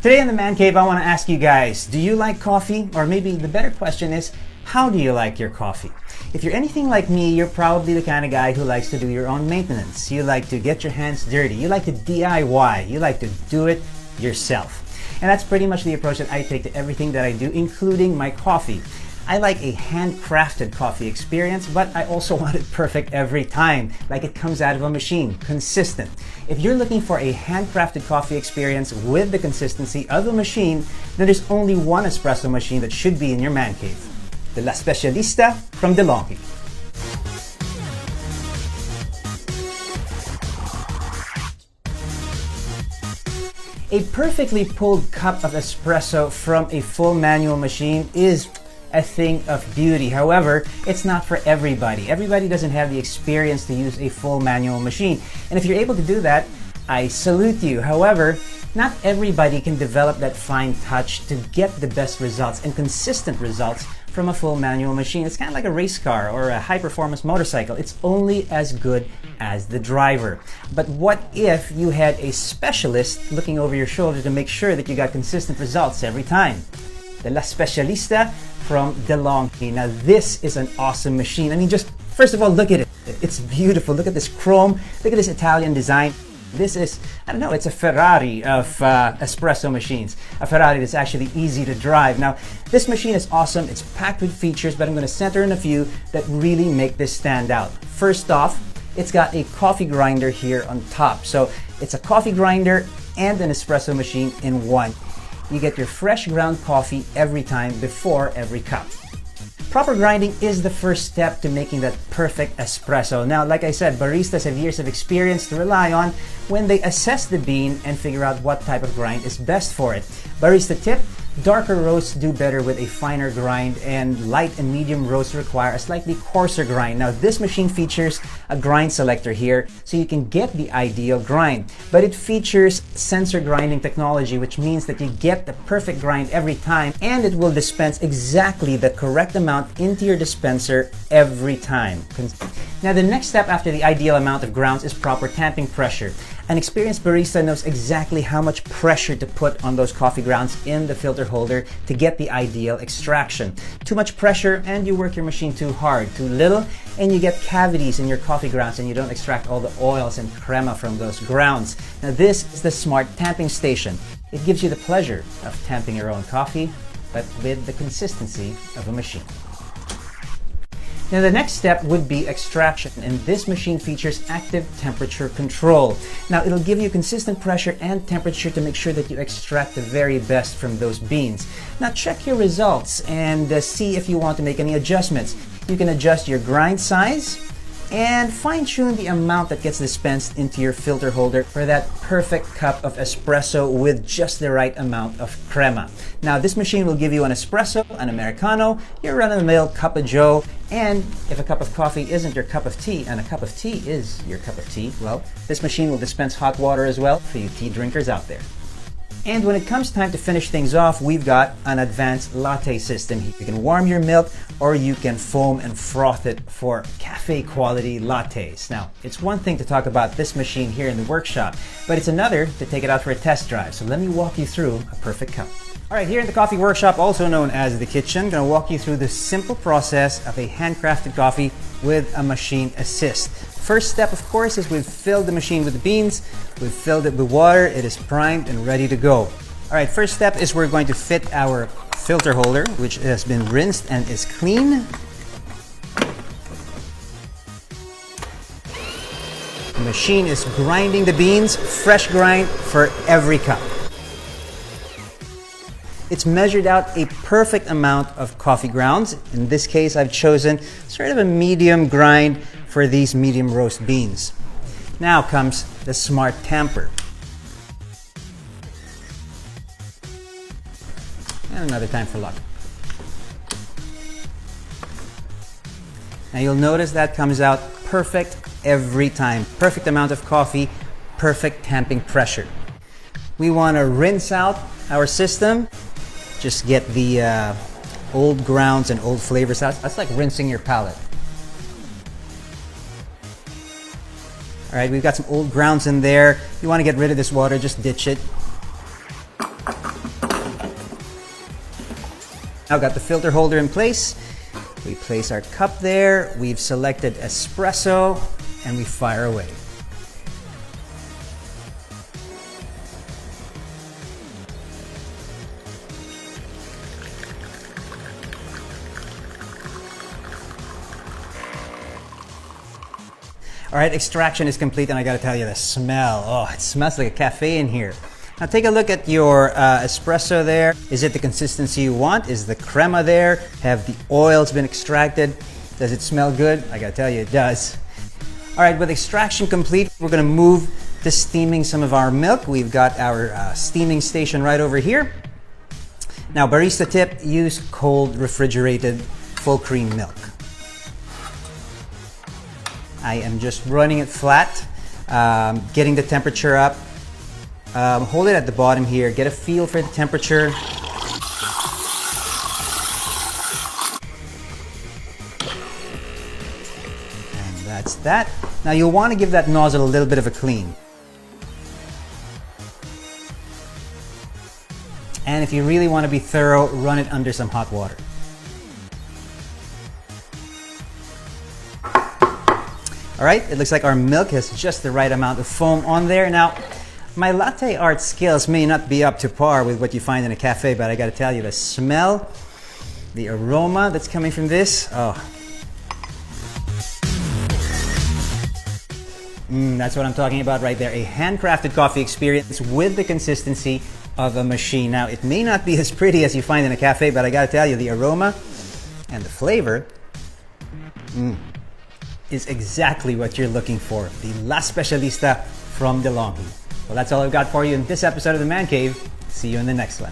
Today in the Man Cave, I want to ask you guys, do you like coffee? Or maybe the better question is, how do you like your coffee? If you're anything like me, you're probably the kind of guy who likes to do your own maintenance. You like to get your hands dirty. You like to DIY. You like to do it yourself. And that's pretty much the approach that I take to everything that I do, including my coffee. I like a handcrafted coffee experience, but I also want it perfect every time, like it comes out of a machine, consistent. If you're looking for a handcrafted coffee experience with the consistency of a machine, then there's only one espresso machine that should be in your man cave. The Specialista from DeLonghi. A perfectly pulled cup of espresso from a full manual machine is a thing of beauty. However, it's not for everybody. Everybody doesn't have the experience to use a full manual machine. And if you're able to do that, I salute you. However, not everybody can develop that fine touch to get the best results and consistent results from a full manual machine. It's kind of like a race car or a high-performance motorcycle. It's only as good as the driver. But what if you had a specialist looking over your shoulder to make sure that you got consistent results every time? The Specialista from DeLonghi. Now this is an awesome machine. I mean, just first of all, look at it. It's beautiful. Look at this chrome. Look at this Italian design. This is, I don't know, it's a Ferrari of espresso machines. A Ferrari that's actually easy to drive. Now, this machine is awesome. It's packed with features, but I'm going to center in a few that really make this stand out. First off, it's got a coffee grinder here on top. So it's a coffee grinder and an espresso machine in one. You get your fresh ground coffee every time before every cup. Proper grinding is the first step to making that perfect espresso. Now, like I said, baristas have years of experience to rely on when they assess the bean and figure out what type of grind is best for it. Barista tip: darker roasts do better with a finer grind, and light and medium roasts require a slightly coarser grind. Now, this machine features a grind selector here, so you can get the ideal grind. But it features sensor grinding technology, which means that you get the perfect grind every time, and it will dispense exactly the correct amount into your dispenser every time. Now, the next step after the ideal amount of grounds is proper tamping pressure. An experienced barista knows exactly how much pressure to put on those coffee grounds in the filter holder to get the ideal extraction. Too much pressure and you work your machine too hard. Too little and you get cavities in your coffee grounds and you don't extract all the oils and crema from those grounds. Now this is the smart tamping station. It gives you the pleasure of tamping your own coffee, but with the consistency of a machine. Now the next step would be extraction, and this machine features active temperature control. Now it'll give you consistent pressure and temperature to make sure that you extract the very best from those beans. Now check your results and see if you want to make any adjustments. You can adjust your grind size and fine-tune the amount that gets dispensed into your filter holder for that perfect cup of espresso with just the right amount of crema. Now this machine will give you an espresso, an Americano, your run-of-the-mill cup of joe, and if a cup of coffee isn't your cup of tea and a cup of tea is your cup of tea, well, this machine will dispense hot water as well for you tea drinkers out there. And when it comes time to finish things off, we've got an advanced latte system. You can warm your milk or you can foam and froth it for cafe quality lattes. Now, it's one thing to talk about this machine here in the workshop, but it's another to take it out for a test drive. So let me walk you through a perfect cup. All right, here in the coffee workshop, also known as the kitchen, I'm going to walk you through the simple process of a handcrafted coffee with a machine assist. First step, of course, is we've filled the machine with the beans, we've filled it with water, it is primed and ready to go. All right, first step is we're going to fit our filter holder, which has been rinsed and is clean. The machine is grinding the beans, fresh grind for every cup. It's measured out a perfect amount of coffee grounds. In this case, I've chosen sort of a medium grind for these medium roast beans. Now comes the smart tamper. And another time for luck. Now you'll notice that comes out perfect every time. Perfect amount of coffee, perfect tamping pressure. We want to rinse out our system. Just get the old grounds and old flavors out. That's like rinsing your palate. All right, we've got some old grounds in there. You want to get rid of this water, just ditch it. Now got the filter holder in place. We place our cup there. We've selected espresso and we fire away. All right, extraction is complete, and I gotta tell you, the smell. Oh, it smells like a cafe in here. Now take a look at your espresso there. Is it the consistency you want? Is the crema there? Have the oils been extracted? Does it smell good? I gotta tell you, it does. All right, with extraction complete, we're gonna move to steaming some of our milk. We've got our steaming station right over here. Now, barista tip, use cold refrigerated full cream milk. I am just running it flat, getting the temperature up. Hold it at the bottom here, get a feel for the temperature. And that's that. Now you'll want to give that nozzle a little bit of a clean. And if you really want to be thorough, run it under some hot water. All right, it looks like our milk has just the right amount of foam on there. Now, my latte art skills may not be up to par with what you find in a cafe, but I gotta tell you, the smell, the aroma that's coming from this, that's what I'm talking about right there. A handcrafted coffee experience with the consistency of a machine. Now, it may not be as pretty as you find in a cafe, but I gotta tell you, the aroma and the flavor, is exactly what you're looking for. The La Specialista from DeLonghi. Well, that's all I've got for you in this episode of The Man Cave. See you in the next one.